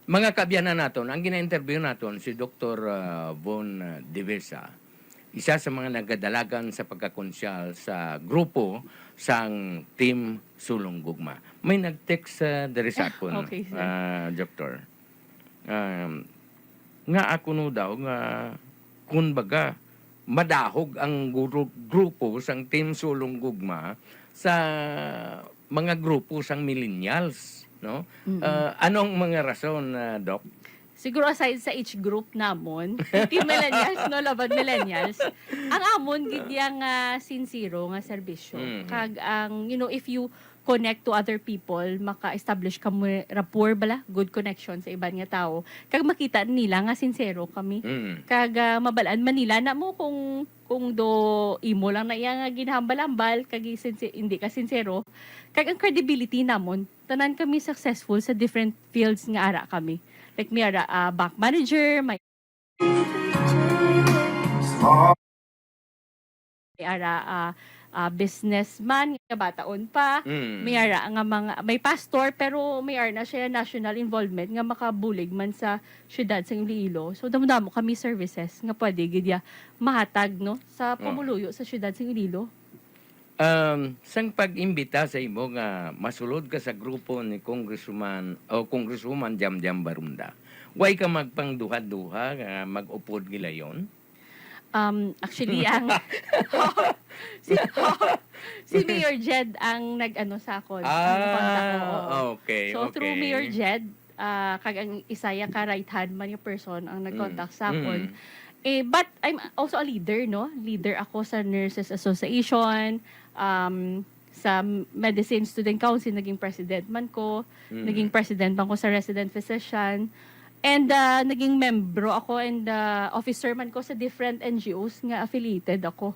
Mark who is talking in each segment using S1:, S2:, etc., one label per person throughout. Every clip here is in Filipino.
S1: Mga kaabyanan naton, ang gina-interview naton si Dr. Von Divesa, isa sa mga nagadalagan sa pagkakonsyal sa grupo sang Team Sulong Gugma. May nag-text sa Derisakon,
S2: Okay, sir.
S1: Doktor. Nga ako no daw nga kunbaga madahog ang grupo sang Team Sulong Gugma sa mga grupo sang millennials, no? Anong mga rason, Doc?
S2: Siguro aside sa age group namon, team millennials, no, laban millennials, ang amon gid nga sincero nga serbisyo.
S1: Mhm.
S2: Kag ang, if you connect to other people, maka-establish ka mo rapport bala, good connection sa iban nga tao. Kag makita nila nga sincero kami.
S1: Mm.
S2: Kag mabalaan man nila na mo kung do imo lang na iya nga ginhambal-ambal kag hindi ka sincero. Kag ang credibility namon, tanan kami successful sa different fields nga ara kami. Like may ara bank manager, may ara businessman nga bataon pa.
S1: Mm.
S2: May ara nga may pastor pero may ara na siya national involvement nga makabulig man sa syudad sa Iloilo. So damo kami services nga pwede gid ya mahatag no sa pamuluyo sa syudad sa Iloilo.
S1: Sang pag-imbita sa imo nga masulod ka sa grupo ni Congresswoman Jamjam Barunda, way ka magpangduha-duha nga mag-upod gilayon?
S2: Actually ang si, si Mayor Jed ang nag-ano sa akon. Contact ko, oo.
S1: Okay,
S2: So
S1: okay.
S2: through Mayor Jed, kag ang isaya ka right hand man yung person ang nag-contact sa akon. But I'm also a leader, no? Leader ako sa Nurses Association, sa Medicine Student Council, naging president man ko, naging president man ko sa Resident Physician, and naging membro ako and officer man ko sa different NGOs nga affiliated ako.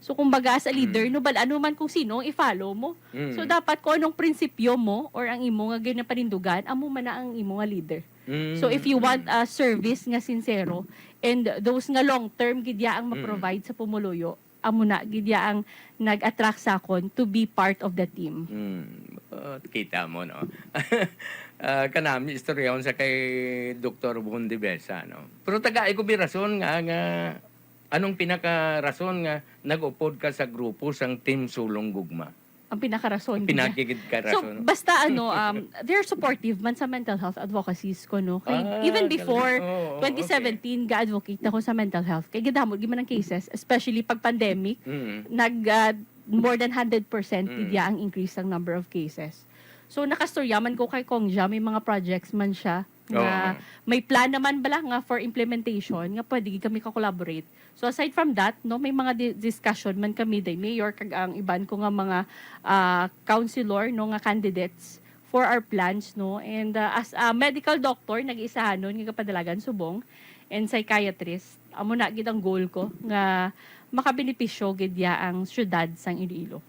S2: So kumbaga as a leader, no, ano man kung sino ang i-follow mo. So dapat kung anong prinsipyo mo or ang imo nga ginapanindugan, amo man na ang imo nga leader. So if you want a service nga sincero and those nga long term gidya ang ma-provide sa pumuluyo, amo na gidya ang nag-attract sa akon to be part of the team.
S1: Kita mo, no? Kanami istoryaon sa kay Dr. Von Divesa, no? Pero taga ko rason nga anong pinaka-rason nga nag-upod ka sa grupo sang Team Sulong Gugma?
S2: Ang pinakarason gidya.
S1: Pinakikid ka
S2: So,
S1: rason.
S2: basta they're supportive man sa mental health advocacies ko, no? Even before
S1: galing.
S2: 2017, ga-advocate ako sa mental health. Kaya gadamot giman ng cases, especially pag pandemic, more than 100% gidya ang increase ng number of cases. So, nakastoryaman ko kay Kongja, may mga projects man siya na may plan naman bala nga for implementation nga pwede kami ka-collaborate. So aside from that, no, may mga discussion man kami day mayor kag ang iban ko nga mga councilor no nga candidates for our plans, no. And as a medical doctor nag-isahan nun nga kapadalagan subong and psychiatrist, amo na gid ang goal ko nga makabenepisyo gid ya ang syudad sang Iloilo.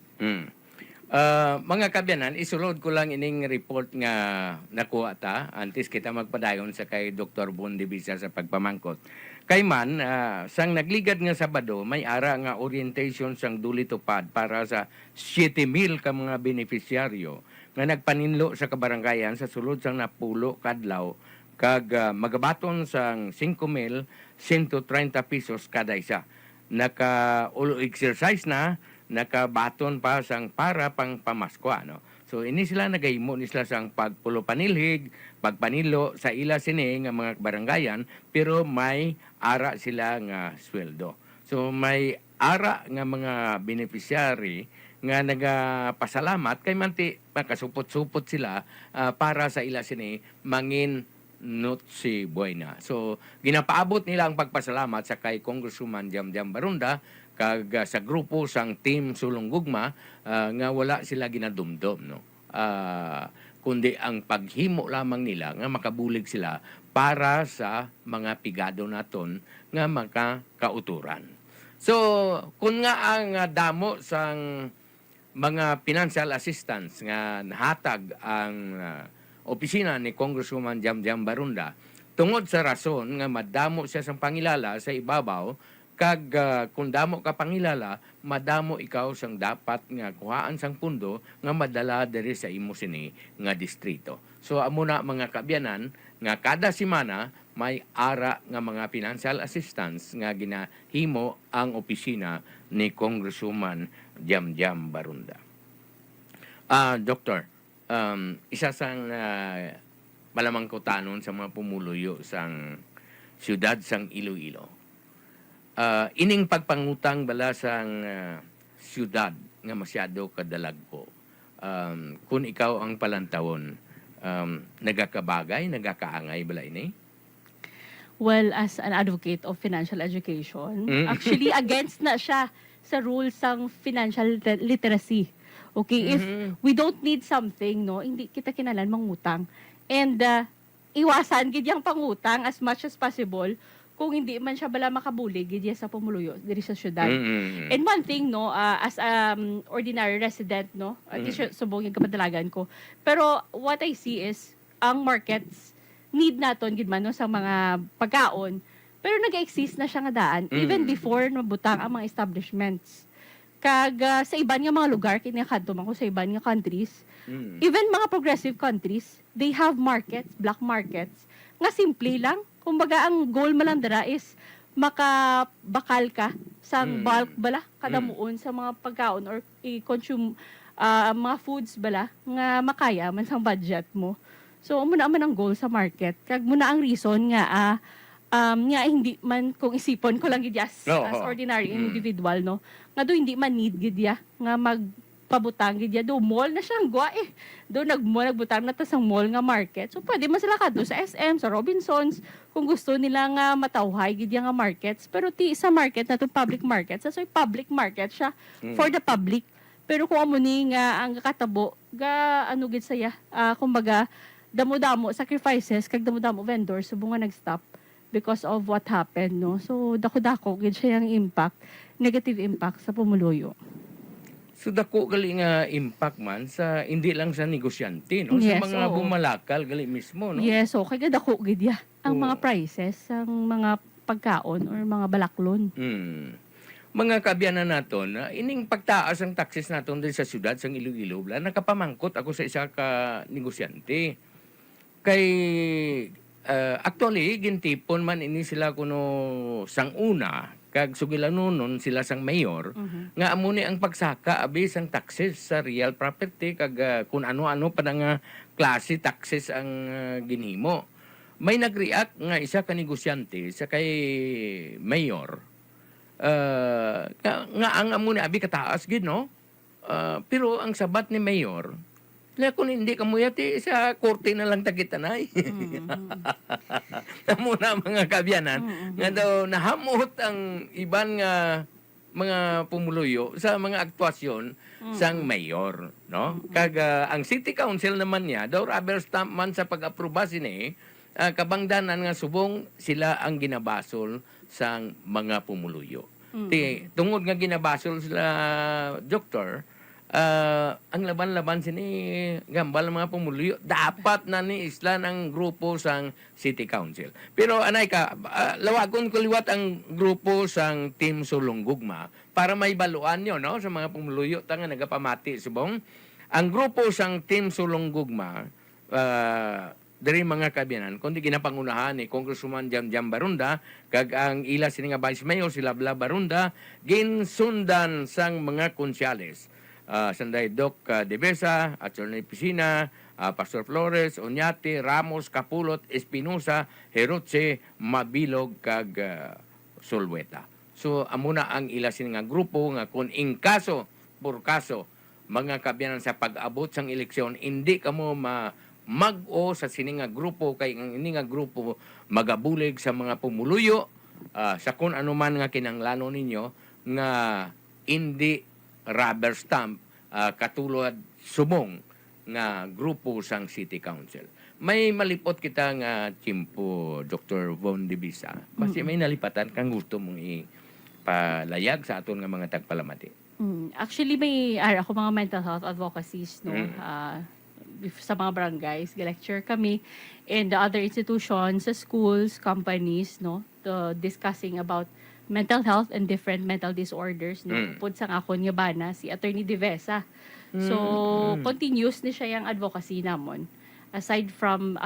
S1: Mga kabyanan, isulod ko lang ining report nga nakuha ta antes kita magpadayon sa kay Dr. Von Divesa sa pagpamangkot. Kay man, sang nagligad nga Sabado, may ara nga orientation sang duli-tupad para sa 7,000 ka mga beneficiaryo nga nagpaninlo sa kabarangayan sa sulod sang napulo kadlaw kag magabaton sang 5,130 pesos kada isa. Naka-ulo exercise na, nakabaton pa sang para pang pamasko, no? So ini sila nagahimo ni sila sang pagpulo panilhig, pagpanilo sa ila sini nga mga barangayan, pero may ara sila nga sweldo. So may ara nga mga beneficiary nga nagapasalamat kay manti makasupot-supot sila para sa ila sini mangin Notsi Buena. So ginapaabot nila ang pagpasalamat sa kay Congresswoman Jamjam Barunda kag sa grupo sang Team Sulong Gugma nga wala sila ginadumdum, no. Kundi ang paghimo lamang nila nga makabulig sila para sa mga pigado naton nga makakauturan. So kun nga ang damo sang mga financial assistance nga nahatag ang opisina ni Congresswoman Jamjam Barunda tungod sa rason nga madamo siya sang pangilala sa ibabaw kag kung damo ka pangilala madamo ikaw sang dapat nga kuhaan sang pundo nga madala diri sa imo sini nga distrito. So amo na mga kaabyanan nga kada semana may ara nga mga financial assistance nga ginahimo ang opisina ni Congresswoman Jamjam Barunda. Doktor, isa sang malamang kutanon sa mga pumuluyo sang siyudad sang Iloilo. Ining pagpangutang bala sang siyudad nga masyado kadalagpo. Kung ikaw ang palantawon, nagakabagay, nagakaangay bala ini?
S2: Well, as an advocate of financial education, actually against na siya sa rules ng financial literacy. Okay, if we don't need something, no, hindi kita kinalan mangutang. And iwasan gid yang pangutang as much as possible kung hindi man siya bala makabulig gid sa pumuluyo diri sa syudad. And one thing, no, as ordinary resident, no, di siya subong yung kapadalagan ko. Pero what I see is ang markets need naton gid man no sa mga pagkaon, pero nag-exist na siya nga daan even before mabutang ang mga establishments. Kag sa iban nga mga lugar kini kadto man ko sa iban nga countries, even mga progressive countries, they have markets, black markets nga simple lang. Kumbaga ang goal man lang dara is makabakal ka sa bulk bala kada muon sa mga pagkaon or i-consume mga foods bala nga makaya man sang budget mo. So, muna man ang goal sa market. Kag muna ang reason nga, nga hindi man, kung isipon ko lang gid as ordinary individual, no? Nga do hindi man need gid ya, nga magpabutang gid ya. Do mall na siyang gwa eh. Do nagbutang na ta sang mall nga market. So, pwede man sila kadto sa SM, sa Robinsons, kung gusto nila nga matawhay gid ya nga markets. Pero sa market na to public market, so public market siya for the public. Pero kung amo ni nga ang katabo, ano gid saya, kumbaga, damo-damo sacrifices kag damo-damo vendors subong nga nag-stop because of what happened, no. So dako-dako gid siya yung impact, negative impact sa pumuluyo.
S1: So dako gali nga impact man sa hindi lang sa negosyante, no,
S2: Yes,
S1: sa mga
S2: oo.
S1: bumalakal gali mismo, no.
S2: Yes, so kaya dako gid ya ang
S1: Oo.
S2: mga prices ang mga pagkaon or mga balaklon.
S1: Mga kaabyanan naton, ining pagtaas ang taxes naton din sa syudad sang Iloilo, nakapamangkot ako sa isa ka negosyante. Kay actually gintipon man ini sila kuno sang una kag sugilanon sila sang mayor nga amo ni ang pagsaka abi sang taxes sa real property kag kun ano-ano pa nga klase taxes ang ginhimo. May nag-react nga isa ka negosyante sa kay mayor nga ang amo ni abi kataas gid, no. Pero ang sabat ni mayor, kaya kung hindi ka muyati, sa korte na lang tagitanay. Amo na mga kabyanan, nga daw nahamot ang iban nga mga pumuluyo sa mga aktwasyon sang mayor, no? Kag ang city council naman niya, daw rubber stamp man sa pag-aproba sini, kabangdanan nga subong sila ang ginabasol sang mga pumuluyo. Tungod nga ginabasol sila, doktor, ang laban-laban sini gambal mga pumuluyo dapat na ni isla ng grupo sang city council. Pero anay ka, lawagon ko liwat ang grupo sang Team Sulong Gugma para may baluan nyo, no, sa mga pumuluyo tanga nagapamati subong. Ang grupo sang Team Sulong Gugma dari mga kabiyanan kundi ginapangunahan ni Congresswoman Jamjam Barunda kag ang ila sini nga Vice Mayor sila Bla Barunda ginsundan sang mga konsyales. Sanday Doc De Besa, Attorney Piscina, Pastor Flores, Oñate, Ramos, Capulot, Espinosa, Herotse, Mabilog, kag Solweta. So, amuna ang ilasin nga grupo nga kung in kaso, por kaso, mga kabiyanan sa pag-abot sang eleksyon, hindi ka mo mag-o sa sini nga grupo, kay ang ini nga grupo magabulig sa mga pumuluyo, sa kung ano man nga kinanglano ninyo, nga hindi rubber stamp katulad subong nga grupo sang City Council. May malipot kita nga timpo, Dr. Von Divisa. Kasi may nalipatan kang gusto mong ipalayag sa aton nga mga tagpalamati.
S2: Actually, may ako mga mental health advocacies, no, sa mga barangays, lecture kami and the other institutions, sa schools, companies, no, discussing about mental health and different mental disorders, no. Pud sang akon nga bana si Attorney Divesa. So, continuous ni siya yung advocacy namon. aside from